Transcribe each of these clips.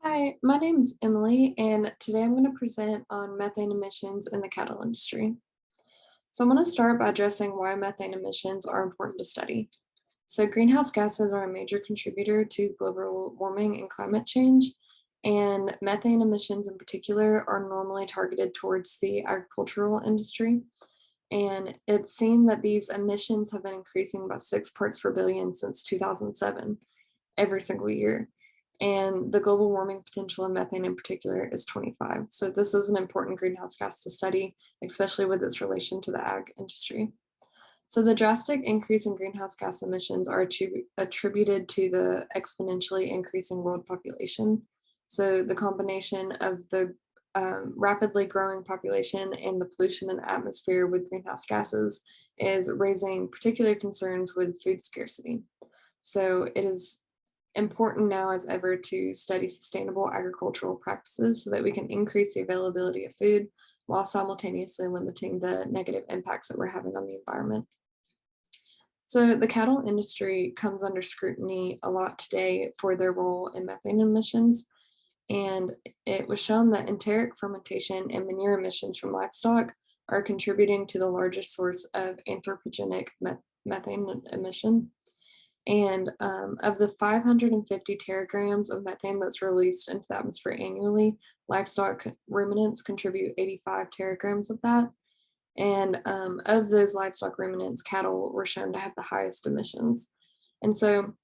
Hi, my name is Emily, and today I'm going to present on methane emissions in the cattle industry. So I'm going to start by addressing why methane emissions are important to study. So greenhouse gases are a major contributor to global warming and climate change, and methane emissions in particular are normally targeted towards the agricultural industry. And it's seen that these emissions have been increasing by 6 parts per billion since 2007 every single year. And the global warming potential of methane in particular is 25. So this is an important greenhouse gas to study, especially with its relation to the ag industry. So the drastic increase in greenhouse gas emissions are attributed to the exponentially increasing world population. So the combination of the rapidly growing population and the pollution in the atmosphere with greenhouse gases is raising particular concerns with food scarcity. So it is important now as ever to study sustainable agricultural practices so that we can increase the availability of food while simultaneously limiting the negative impacts that we're having on the environment. So the cattle industry comes under scrutiny a lot today for their role in methane emissions. And it was shown that enteric fermentation and manure emissions from livestock are contributing to the largest source of anthropogenic methane emission. And of the 550 teragrams of methane that's released into the atmosphere annually, livestock ruminants contribute 85 teragrams of that. And of those livestock ruminants, cattle were shown to have the highest emissions. And so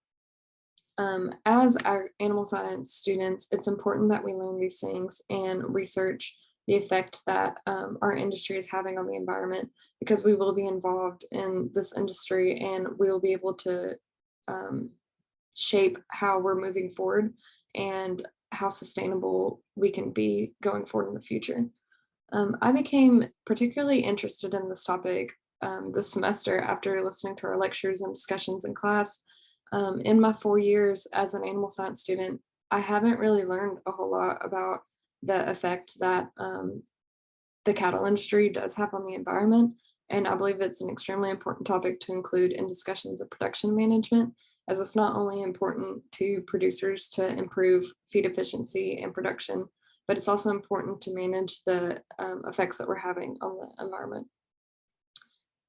as our animal science students, it's important that we learn these things and research the effect that our industry is having on the environment, because we will be involved in this industry and we will be able to shape how we're moving forward and how sustainable we can be going forward in the future. I became particularly interested in this topic this semester after listening to our lectures and discussions in class. In my 4 years as an animal science student, I haven't really learned a whole lot about the effect that the cattle industry does have on the environment. And I believe it's an extremely important topic to include in discussions of production management, as it's not only important to producers to improve feed efficiency and production, but it's also important to manage the effects that we're having on the environment.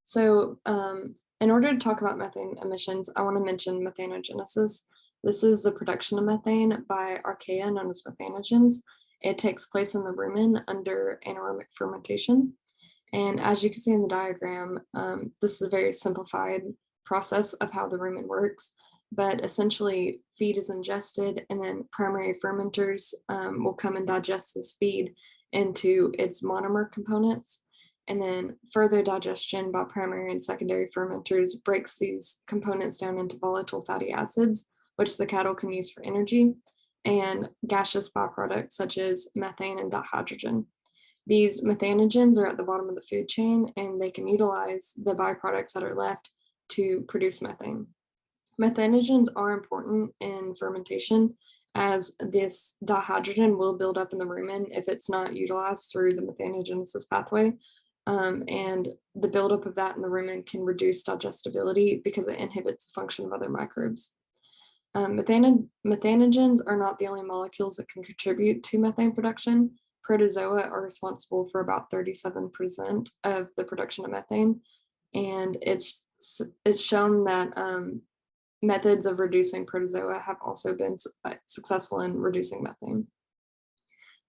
So in order to talk about methane emissions, I want to mention methanogenesis. This is the production of methane by archaea known as methanogens. It takes place in the rumen under anaerobic fermentation. And as you can see in the diagram, this is a very simplified process of how the rumen works. But essentially, feed is ingested, and then primary fermenters will come and digest this feed into its monomer components. And then further digestion by primary and secondary fermenters breaks these components down into volatile fatty acids, which the cattle can use for energy, and gaseous byproducts such as methane and dihydrogen. These methanogens are at the bottom of the food chain, and they can utilize the byproducts that are left to produce methane. Methanogens are important in fermentation, as this dihydrogen will build up in the rumen if it's not utilized through the methanogenesis pathway. And the buildup of that in the rumen can reduce digestibility because it inhibits the function of other microbes. Methanogens are not the only molecules that can contribute to methane production. Protozoa are responsible for about 37% of the production of methane. And it's shown that methods of reducing protozoa have also been successful in reducing methane.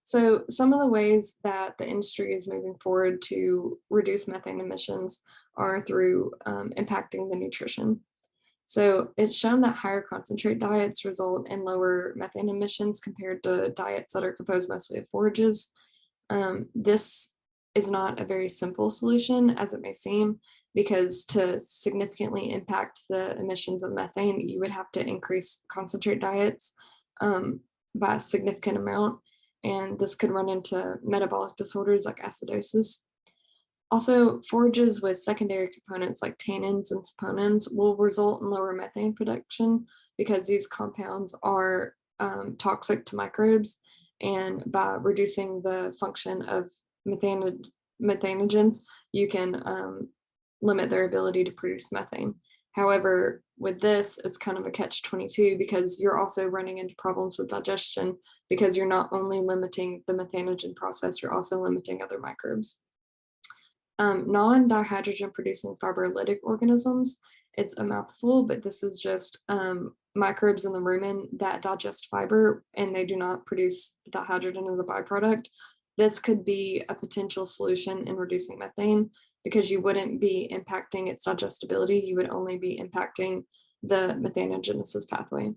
So some of the ways that the industry is moving forward to reduce methane emissions are through impacting the nutrition. So it's shown that higher concentrate diets result in lower methane emissions compared to diets that are composed mostly of forages. This is not a very simple solution, as it may seem, because to significantly impact the emissions of methane, you would have to increase concentrate diets by a significant amount, and this could run into metabolic disorders like acidosis. Also, forages with secondary components like tannins and saponins will result in lower methane production because these compounds are toxic to microbes, and by reducing the function of methanogens, you can limit their ability to produce methane. However, with this, it's kind of a catch-22 because you're also running into problems with digestion because you're not only limiting the methanogen process, you're also limiting other microbes. Non-dihydrogen producing fibrinolytic organisms, it's a mouthful, but this is just microbes in the rumen that digest fiber and they do not produce dihydrogen as a byproduct. This could be a potential solution in reducing methane because you wouldn't be impacting its digestibility, you would only be impacting the methanogenesis pathway.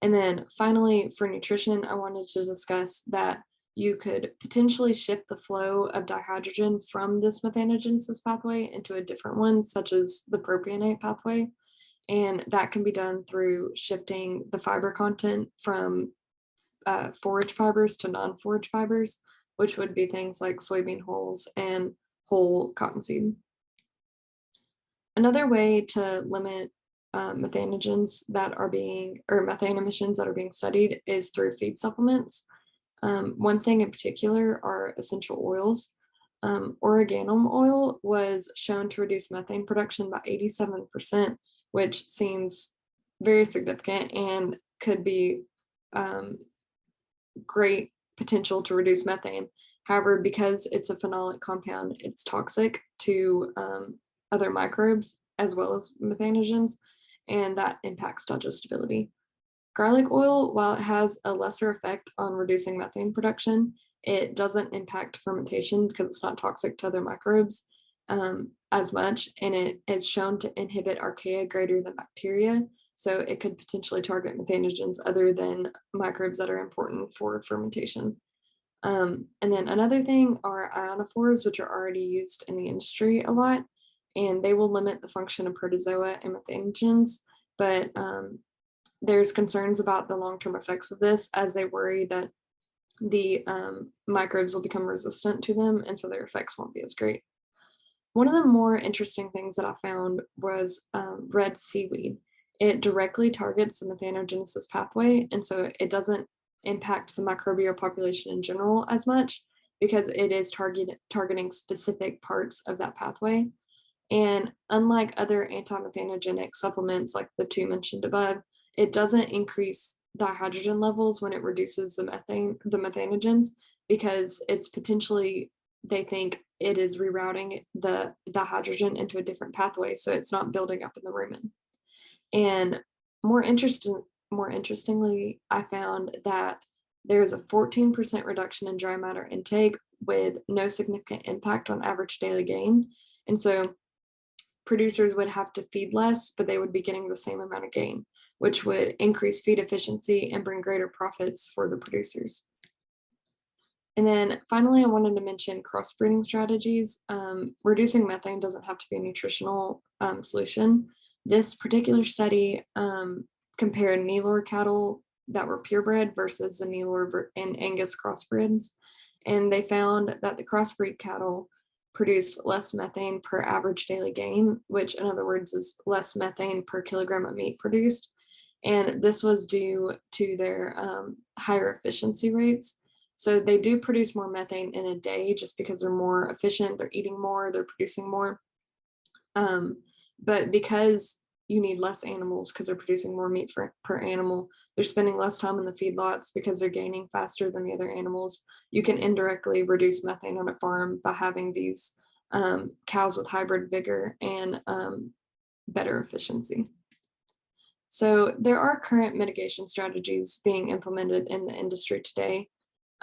And then finally, for nutrition, I wanted to discuss that you could potentially shift the flow of dihydrogen from this methanogenesis pathway into a different one, such as the propionate pathway. And that can be done through shifting the fiber content from forage fibers to non-forage fibers, which would be things like soybean hulls and whole cottonseed. Another way to limit methanogens that are being, or methane emissions that are being studied is through feed supplements. One thing in particular are essential oils. Oregano oil was shown to reduce methane production by 87%, which seems very significant and could be great potential to reduce methane. However, because it's a phenolic compound, it's toxic to other microbes as well as methanogens, and that impacts digestibility. Garlic oil, while it has a lesser effect on reducing methane production, it doesn't impact fermentation because it's not toxic to other microbes as much, and it is shown to inhibit archaea greater than bacteria, so it could potentially target methanogens other than microbes that are important for fermentation. And then another thing are ionophores, which are already used in the industry a lot, and they will limit the function of protozoa and methanogens, but there's concerns about the long-term effects of this as they worry that the microbes will become resistant to them, and so their effects won't be as great. One of the more interesting things that I found was red seaweed. It directly targets the methanogenesis pathway, and so it doesn't impact the microbial population in general as much because it is targeting specific parts of that pathway. And unlike other anti-methanogenic supplements like the two mentioned above, it doesn't increase dihydrogen levels when it reduces the methanogens because it's potentially, they think it is rerouting the dihydrogen into a different pathway, so it's not building up in the rumen. And more interestingly, I found that there's a 14% reduction in dry matter intake with no significant impact on average daily gain. And so producers would have to feed less, but they would be getting the same amount of gain, which would increase feed efficiency and bring greater profits for the producers. And then finally, I wanted to mention crossbreeding strategies. Reducing methane doesn't have to be a nutritional solution. This particular study compared Nelore cattle that were purebred versus the Nelore and Angus crossbreds. And they found that the crossbreed cattle produced less methane per average daily gain, which in other words is less methane per kilogram of meat produced. And this was due to their higher efficiency rates. So they do produce more methane in a day just because they're more efficient, they're eating more, they're producing more. But because you need less animals because they're producing more meat per animal, they're spending less time in the feedlots because they're gaining faster than the other animals. You can indirectly reduce methane on a farm by having these cows with hybrid vigor and better efficiency. So there are current mitigation strategies being implemented in the industry today.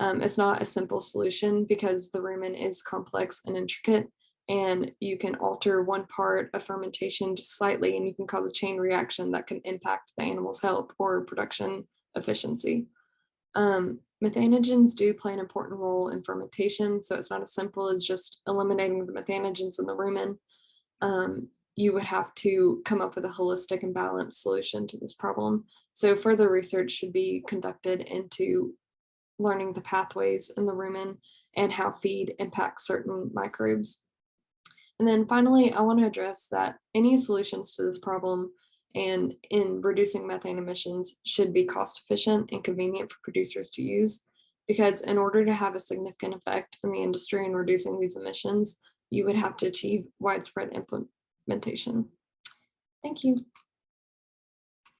It's not a simple solution because the rumen is complex and intricate, and you can alter one part of fermentation just slightly and you can cause a chain reaction that can impact the animal's health or production efficiency. Methanogens do play an important role in fermentation, so it's not as simple as just eliminating the methanogens in the rumen. You would have to come up with a holistic and balanced solution to this problem. So further research should be conducted into learning the pathways in the rumen and how feed impacts certain microbes. And then finally, I want to address that any solutions to this problem and in reducing methane emissions should be cost efficient and convenient for producers to use, because in order to have a significant effect in the industry in reducing these emissions, you would have to achieve widespread implementation. Thank you.